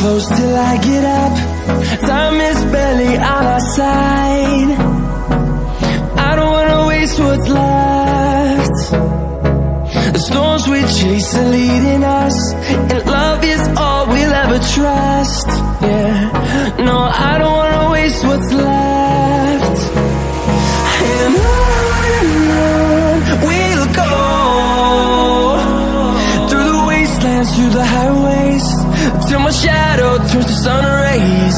close till I get up. Time is barely on our side. I don't wanna waste what's left. The storms we chase are leading us, and love is all we'll ever trust. Yeah, no, I don't wanna waste what's left. And on we'll go, through the wastelands, through the highways, till my shadow turns to sun rays.